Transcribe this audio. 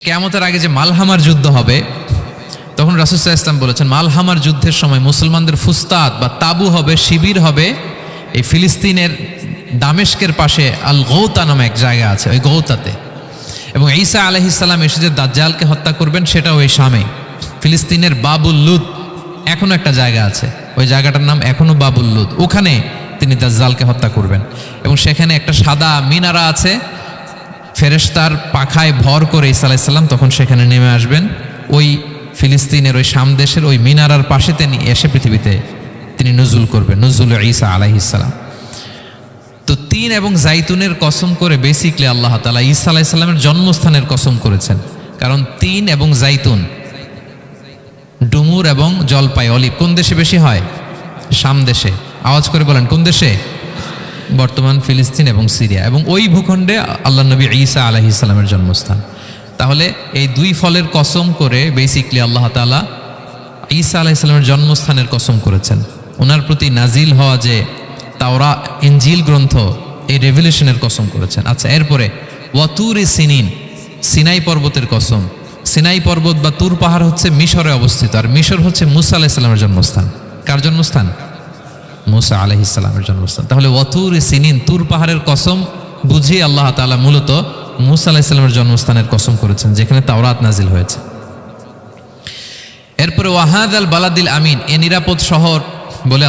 কিয়ামতের আগে যে মালহামার যুদ্ধ হবে তখন রাসূল সাল্লাল্লাহু আলাইহি ওয়াসাল্লাম বলেছেন মালহামার যুদ্ধের সময় মুসলমানদের ফুস্তাদ বা তাবু হবে, শিবির হবে এই ফিলিস্তিনের দামেস্কের পাশে আল গৌতা নামে এক জায়গা আছে, ওই গৌতাতে। এবং ঈসা আলাইহিস সালাম এসে যে দাজ্জালকে হত্যা করবেন সেটাও ওই শামে, ফিলিস্তিনের বাবুল লুদ এখনো একটা জায়গা আছে, ওই জায়গাটার নাম এখনো বাবুল লুদ, ওখানে তিনি দাজ্জালকে হত্যা করবেন। এবং সেখানে একটা সাদা মিনারা আছে, ফেরেশতার পাখায় ভর করে ঈসা আলাইহিস সালাম তখন সেখানে নেমে আসবেন, ওই ফিলিস্তিনের ওই শাম দেশের ওই মিনারার পাশে তিনি এসে পৃথিবীতে তিনি নুজুল করবেন, নুজুল ঈসা আলাইহিস সালাম। তো তিন এবং জাইতুনের কসম করে বেসিকলি আল্লাহ তাআলা ঈসা আলাইহিস সালামের জন্মস্থানের কসম করেছেন। কারণ তিন এবং জাইতুন, ডুমুর এবং জলপাই, অলিভ কোন দেশে বেশি হয়? শাম দেশে। আওয়াজ করে বলেন কোন দেশে? বর্তমান ফিলিস্তিন এবং সিরিয়া, এবং ওই ভূখণ্ডে আল্লাহ নবী ঈসা আলাইহিস সালামের জন্মস্থান। তাহলে এই দুই ফলের কসম করে বেসিকলি আল্লাহ তাআলা ঈসা আলাইহিস সালামের জন্মস্থানের কসম করেছেন। ওনার প্রতি নাজিল হওয়া যে তাওরাত ইনজিল গ্রন্থ, এই রেভেলেশনের কসম করেছেন। আচ্ছা, এরপরে ওয়াতুরি সিনিন, সিনাই পর্বতের কসম। সিনাই পর্বত বা তুর পাহাড় হচ্ছে মিশরে অবস্থিত, আর মিশর হচ্ছে মুসা আলাইহিস সালামের জন্মস্থান। কার জন্মস্থান? মুসা আলাইহিস সালামের জন্মস্থান। তাহলে ওয়াতুরি সিনিন, তুর পাহাড়ের কসম বুঝিয়ে আল্লাহ তাআলা মূলত মুসা আলাইহিস সালামের জন্মস্থানের কসম করেছেন, যেখানে তাওরাত নাজিল হয়েছে। এরপরে ওয়াহাদাল বালাদিল আমিন, এ নিরাপদ শহর বলে